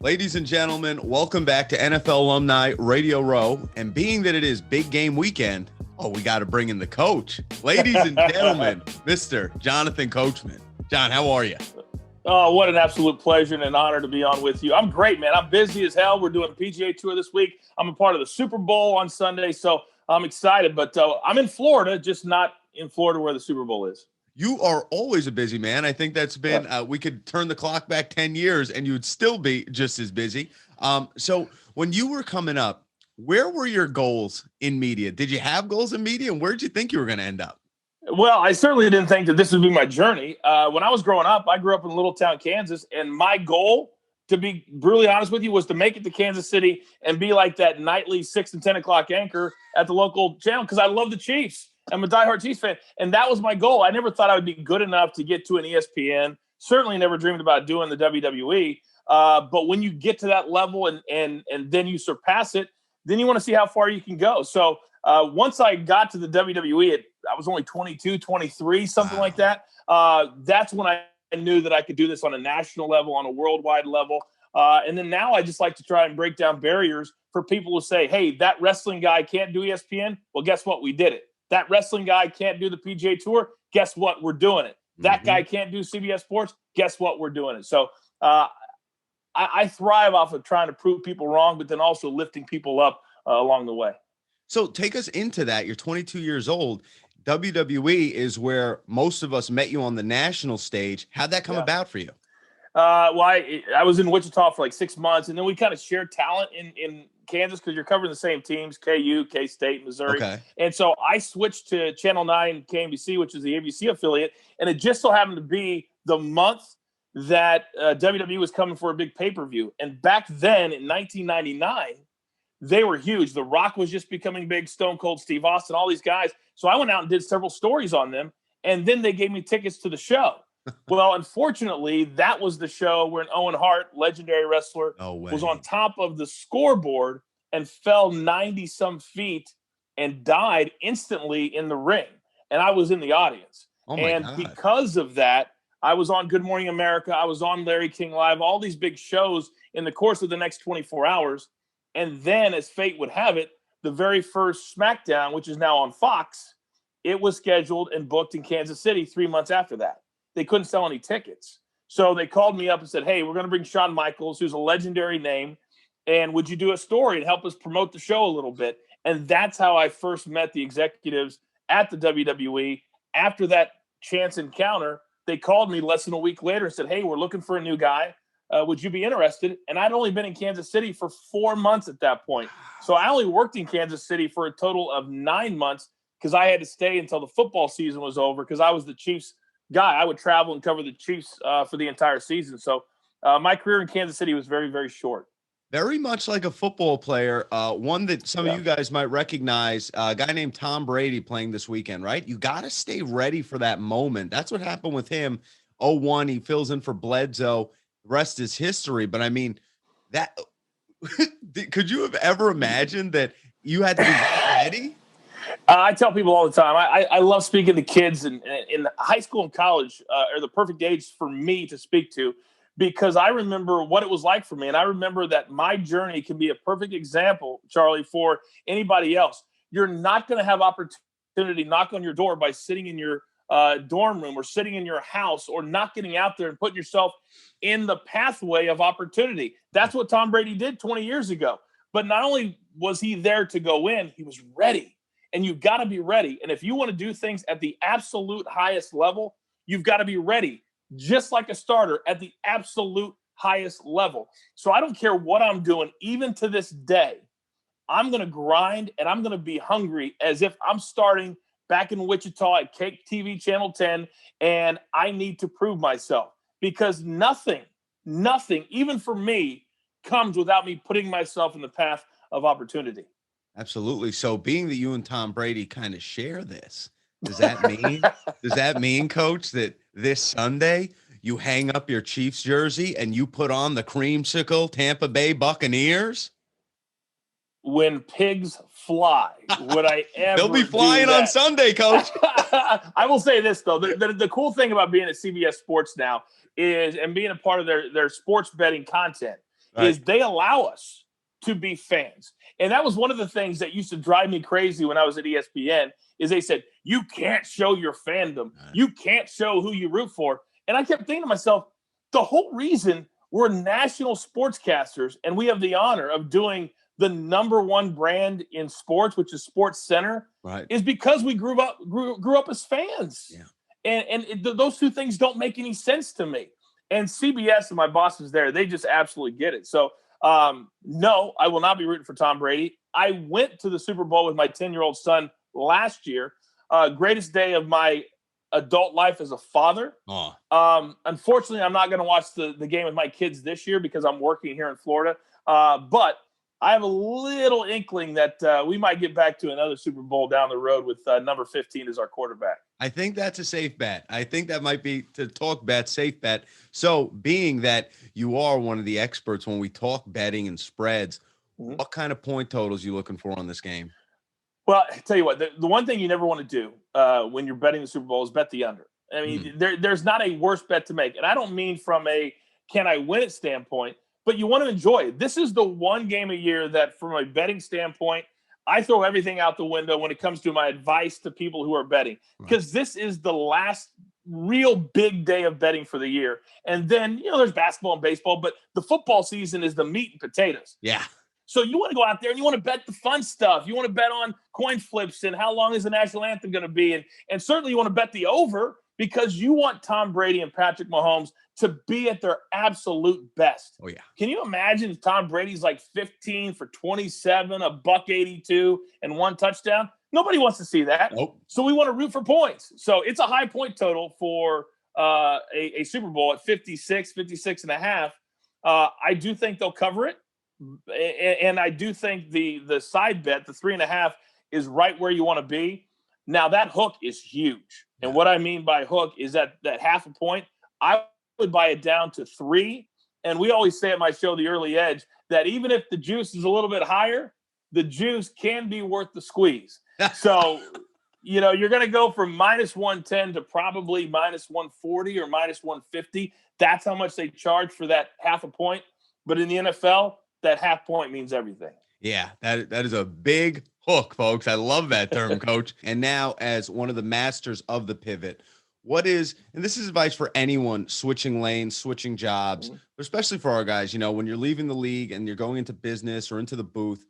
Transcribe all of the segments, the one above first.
Ladies and gentlemen, welcome back to NFL Alumni Radio Row. And being that it is big game weekend, we got to bring in the coach. Ladies and gentlemen, Mr. Jonathan Coachman. John, how are you? Oh, what an absolute pleasure and an honor to be on with you. I'm great, man. I'm busy as hell. We're doing a PGA Tour this week. I'm a part of the Super Bowl on Sunday, so I'm excited. But I'm in Florida, just not in Florida where the Super Bowl is. You are always a busy man. I think that's been, we could turn the clock back 10 years and you would still be just as busy. So when you were coming up, where were your goals in media? Did you have goals in media, and where did you think you were going to end up? Well, I certainly didn't think that this would be my journey. When I was growing up, I grew up in little town Kansas, and my goal, to be brutally honest with you, was to make it to Kansas City and be like that nightly 6 and 10 o'clock anchor at the local channel because I love the Chiefs. I'm a diehard Chiefs fan, and that was my goal. I never thought I would be good enough to get to an ESPN. Certainly never dreamed about doing the WWE. But when you get to that level and then you surpass it, then you want to see how far you can go. So once I got to the WWE, I was only 22, 23, something like that. That's when I knew that I could do this on a national level, on a worldwide level. And then now I just like to try and break down barriers for people who say, hey, that wrestling guy can't do ESPN. Well, guess what? We did it. That wrestling guy can't do the PGA Tour. Guess what? We're doing it. That guy can't do CBS Sports. Guess what? We're doing it. So I thrive off of trying to prove people wrong, but then also lifting people up along the way. So take us into that. You're 22 years old. WWE is where most of us met you on the national stage. How'd that come about for you? Well, I was in Wichita for like 6 months, and then we kind of shared talent in Kansas because you're covering the same teams, KU, K-State, Missouri. Okay. And so I switched to Channel 9 KNBC, which is the ABC affiliate, and it just so happened to be the month that WWE was coming for a big pay-per-view. And back then in 1999, they were huge. The Rock was just becoming big, Stone Cold Steve Austin, all these guys. So I went out and did several stories on them, and then they gave me tickets to the show. Well, unfortunately, that was the show where Owen Hart, legendary wrestler, was on top of the scoreboard and fell 90-some feet and died instantly in the ring. And I was in the audience. And because of that, I was on Good Morning America. I was on Larry King Live, all these big shows in the course of the next 24 hours. And then, as fate would have it, the very first SmackDown, which is now on Fox, it was scheduled and booked in Kansas City 3 months after that. They couldn't sell any tickets. So they called me up and said, hey, we're going to bring Shawn Michaels, who's a legendary name, and would you do a story and help us promote the show a little bit? And that's how I first met the executives at the WWE. After that chance encounter, they called me less than a week later and said, hey, we're looking for a new guy. Would you be interested? And I'd only been in Kansas City for 4 months at that point. So I only worked in Kansas City for a total of 9 months because I had to stay until the football season was over because I was the Chiefs guy. I would travel and cover the Chiefs for the entire season. So my career in Kansas City was very, very short. Very much like a football player, one that some of you guys might recognize, a guy named Tom Brady playing this weekend, right? You got to stay ready for that moment. That's what happened with him. 0-1, he fills in for Bledsoe. The rest is history. But I mean, that could you have ever imagined that you had to be ready? I tell people all the time, I love speaking to kids, and in high school and college are the perfect age for me to speak to because I remember what it was like for me. And I remember that my journey can be a perfect example, Charlie, for anybody else. You're not going to have opportunity knock on your door by sitting in your dorm room or sitting in your house or not getting out there and putting yourself in the pathway of opportunity. That's what Tom Brady did 20 years ago. But not only was he there to go in, he was ready. And you've got to be ready. And if you want to do things at the absolute highest level, you've got to be ready, just like a starter at the absolute highest level. So I don't care what I'm doing, even to this day, I'm going to grind and I'm going to be hungry as if I'm starting back in Wichita at Cake TV Channel 10, and I need to prove myself because nothing, even for me, comes without me putting myself in the path of opportunity. Absolutely. So being that you and Tom Brady kind of share this, does that mean, Coach, that this Sunday you hang up your Chiefs jersey and you put on the creamsicle Tampa Bay Buccaneers? When pigs fly, would I ever They'll be flying on Sunday, Coach. I will say this, though. The cool thing about being at CBS Sports now is, and being a part of their sports betting content, is they allow us to be fans. And that was one of the things that used to drive me crazy when I was at ESPN is they said, you can't show your fandom. You can't show who you root for. And I kept thinking to myself, the whole reason we're national sportscasters and we have the honor of doing the number one brand in sports, which is Sports Center, is because we grew up as fans. Yeah. And those two things don't make any sense to me. And CBS and my bosses there, they just absolutely get it. So, no, I will not be rooting for Tom Brady. I went to the Super Bowl with my 10-year-old son last year. Greatest day of my adult life as a father. Unfortunately, I'm not going to watch the game with my kids this year because I'm working here in Florida. But I have a little inkling that we might get back to another Super Bowl down the road with number 15 as our quarterback. I think that's a safe bet. I think that might be, to talk bet, safe bet. So being that you are one of the experts when we talk betting and spreads, what kind of point totals are you looking for on this game? Well, I tell you what, the one thing you never want to do when you're betting the Super Bowl is bet the under. I mean, there's not a worse bet to make. And I don't mean from a can I win it standpoint, but you want to enjoy it. This is the one game a year that from a betting standpoint, I throw everything out the window when it comes to my advice to people who are betting, because this is the last real big day of betting for the year. And then, there's basketball and baseball, but the football season is the meat and potatoes. Yeah. So you want to go out there and you want to bet the fun stuff. You want to bet on coin flips and how long is the national anthem going to be. And certainly you want to bet the over because you want Tom Brady and Patrick Mahomes to be at their absolute best. Oh, yeah. Can you imagine if Tom Brady's like 15 for 27, $182, and 1 touchdown? Nobody wants to see that. Nope. So we want to root for points. So it's a high point total for a Super Bowl at 56 and a half. I do think they'll cover it. And I do think the side bet, the 3.5, is right where you want to be. Now that hook is huge. And what I mean by hook is that half a point, I would buy it down to 3. And we always say at my show, The Early Edge, that even if the juice is a little bit higher, the juice can be worth the squeeze. So, you're going to go from -110 to probably -140 or -150. That's how much they charge for that half a point. But in the NFL, that half point means everything. Yeah, that is a big hook, folks. I love that term, Coach. And now, as one of the masters of the pivot, what is, and this is advice for anyone switching lanes, switching jobs, but especially for our guys, when you're leaving the league and you're going into business or into the booth,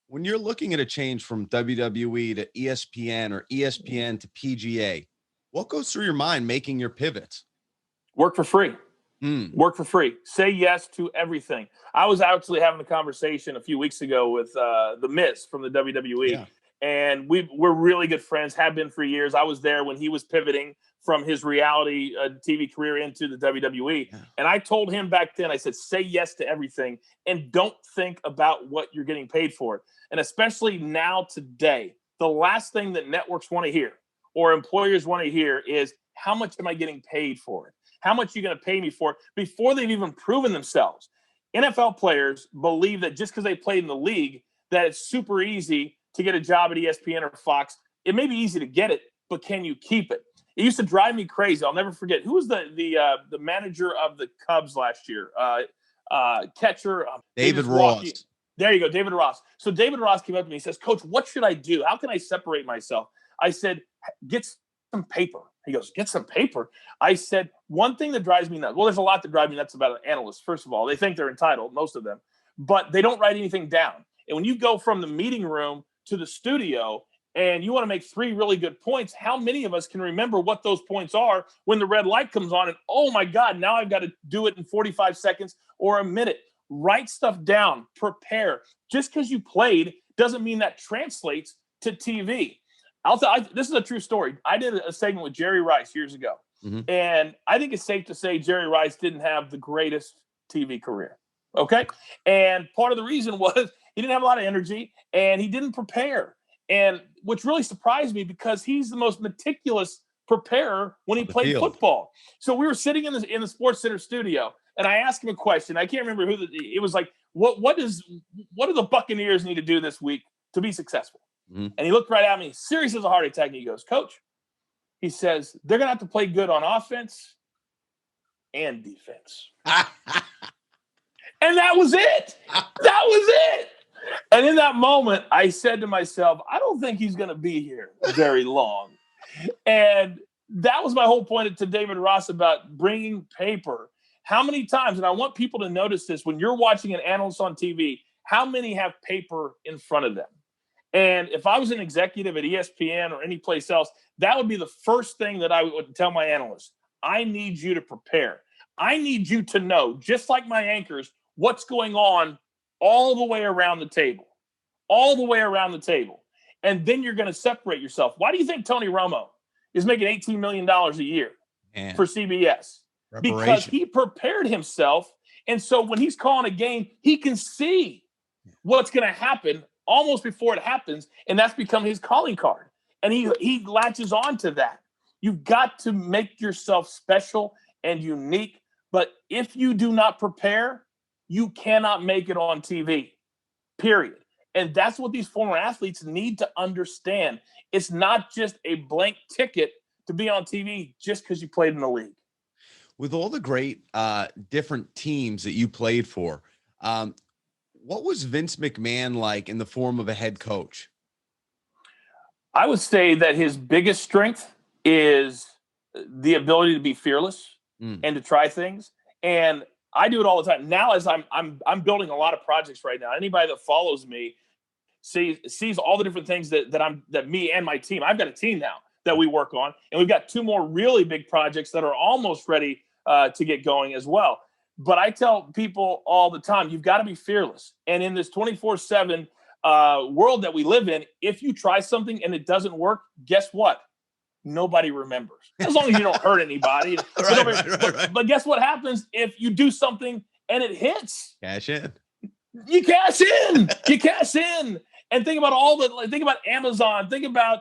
when you're looking at a change from WWE to ESPN or ESPN to PGA, what goes through your mind making your pivots? Work for free. Work for free. Say yes to everything. I was actually having a conversation a few weeks ago with The Miz from the WWE, and we're really good friends, have been for years. I was there when he was pivoting from his reality TV career into the WWE, and I told him back then, I said, say yes to everything and don't think about what you're getting paid for it. And especially now today, the last thing that networks want to hear or employers want to hear is, how much am I getting paid for it? How much are you going to pay me for it? Before they've even proven themselves. NFL players believe that just because they played in the league, that it's super easy to get a job at ESPN or Fox. It may be easy to get it, but can you keep it? It used to drive me crazy. I'll never forget. Who was the manager of the Cubs last year? Catcher. David Ross. There you go, David Ross. So David Ross came up to me and says, Coach, what should I do? How can I separate myself? I said, get some paper. He goes, get some paper. I said, one thing that drives me nuts. Well, there's a lot that drives me nuts about an analyst. First of all, they think they're entitled, most of them, but they don't write anything down. And when you go from the meeting room to the studio and you want to make 3 really good points, how many of us can remember what those points are when the red light comes on and, oh my God, now I've got to do it in 45 seconds or a minute. Write stuff down, prepare. Just because you played doesn't mean that translates to TV. This is a true story. I did a segment with Jerry Rice years ago, and I think it's safe to say Jerry Rice didn't have the greatest TV career, okay? And part of the reason was he didn't have a lot of energy, and he didn't prepare, and which really surprised me because he's the most meticulous preparer when he played football. So we were sitting in the Sports Center studio, and I asked him a question. I can't remember it was like, what do the Buccaneers need to do this week to be successful? And he looked right at me, serious as a heart attack, and he goes, Coach, he says, they're going to have to play good on offense and defense. And that was it. That was it. And in that moment, I said to myself, I don't think he's going to be here very long. And that was my whole point to David Ross about bringing paper. How many times, and I want people to notice this, when you're watching an analyst on TV, how many have paper in front of them? And if I was an executive at ESPN or any place else, that would be the first thing that I would tell my analysts. I need you to prepare. I need you to know, just like my anchors, what's going on all the way around the table. All the way around the table. And then you're going to separate yourself. Why do you think Tony Romo is making $18 million a year for CBS? Because he prepared himself. And so when he's calling a game, he can see what's going to happen almost before it happens. And that's become his calling card. And he latches on to that. You've got to make yourself special and unique. But if you do not prepare, you cannot make it on TV, period. And that's what these former athletes need to understand. It's not just a blank ticket to be on TV just because you played in the league. With all the great different teams that you played for, what was Vince McMahon like in the form of a head coach? I would say that his biggest strength is the ability to be fearless and to try things. And I do it all the time. Now, as I'm building a lot of projects right now. Anybody that follows me sees all the different things that me and my team. I've got a team now that we work on, and we've got 2 more really big projects that are almost ready to get going as well. But I tell people all the time, you've got to be fearless. And in this 24/7 world that we live in, if you try something and it doesn't work, guess what? Nobody remembers. As long as you don't hurt anybody. But guess what happens if you do something and it hits? Cash in. You cash in. You cash in. And think about Amazon. Think about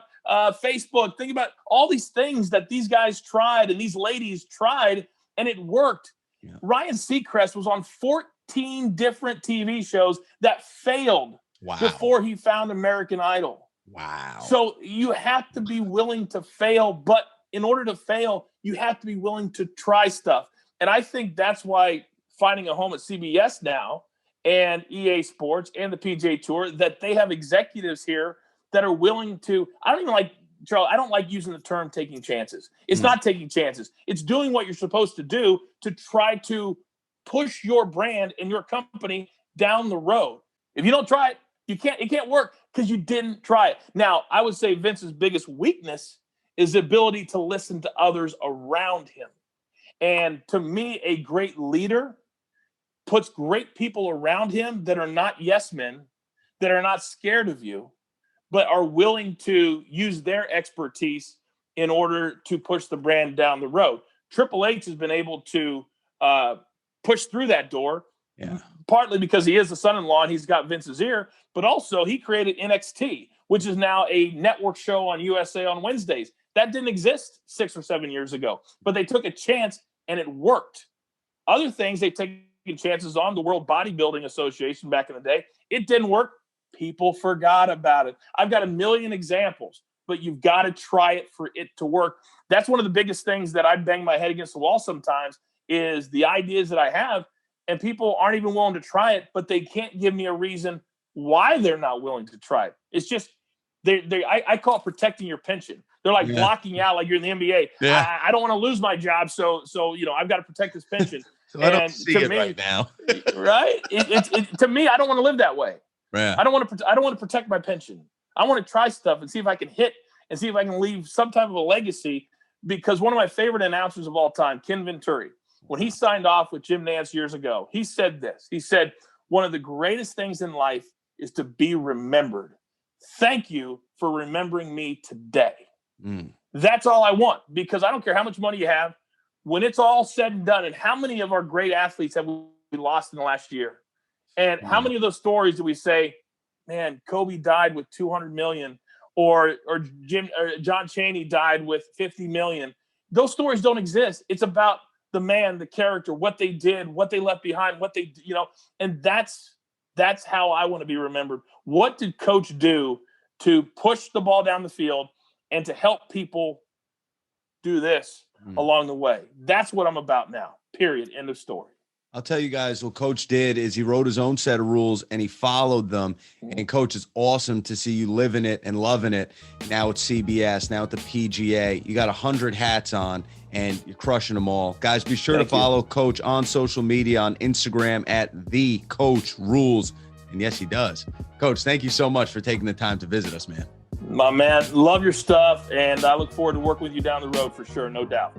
Facebook. Think about all these things that these guys tried and these ladies tried, and it worked. Yeah. Ryan Seacrest was on 14 different TV shows that failed before he found American Idol. Wow. So you have to be willing to fail, but in order to fail, you have to be willing to try stuff. And I think that's why finding a home at CBS now and EA Sports and the PGA Tour, that they have executives here that are willing to, Charles, I don't like using the term taking chances. It's not taking chances. It's doing what you're supposed to do to try to push your brand and your company down the road. If you don't try it, it can't work because you didn't try it. Now, I would say Vince's biggest weakness is the ability to listen to others around him. And to me, a great leader puts great people around him that are not yes men, that are not scared of you, but are willing to use their expertise in order to push the brand down the road. Triple H has been able to push through that door, partly because he is the son-in-law and he's got Vince's ear, but also he created NXT, which is now a network show on USA on Wednesdays. That didn't exist 6 or 7 years ago, but they took a chance and it worked. Other things they've taken chances on, the World Bodybuilding Association back in the day, it didn't work. People forgot about it. I've got a million examples, but you've got to try it for it to work. That's one of the biggest things that I bang my head against the wall sometimes is the ideas that I have, and people aren't even willing to try it, but they can't give me a reason why they're not willing to try it. It's just, I call it protecting your pension. They're like blocking out like you're in the NBA. Yeah. I don't want to lose my job, so I've got to protect this pension. So I don't see it right now. Right? To me, I don't want to live that way. Yeah. I don't want to protect my pension. I want to try stuff and see if I can hit and see if I can leave some type of a legacy. Because one of my favorite announcers of all time, Ken Venturi, when he signed off with Jim Nantz years ago, he said this. He said, one of the greatest things in life is to be remembered. Thank you for remembering me today. That's all I want, because I don't care how much money you have. When it's all said and done, and how many of our great athletes have we lost in the last year? And how many of those stories do we say, man, Kobe died with 200 million or John Chaney died with 50 million? Those stories don't exist. It's about the man, the character, what they did, what they left behind, and that's how I want to be remembered. What did Coach do to push the ball down the field and to help people do this along the way? That's what I'm about now, period, end of story. I'll tell you guys what Coach did is he wrote his own set of rules and he followed them. And Coach, it's awesome to see you living it and loving it. Now it's CBS, now at the PGA. You got 100 hats on and you're crushing them all. Guys, be sure to follow Coach on social media, on Instagram at @TheCoachRules. And yes, he does. Coach, thank you so much for taking the time to visit us, man. My man, love your stuff, and I look forward to working with you down the road for sure, no doubt.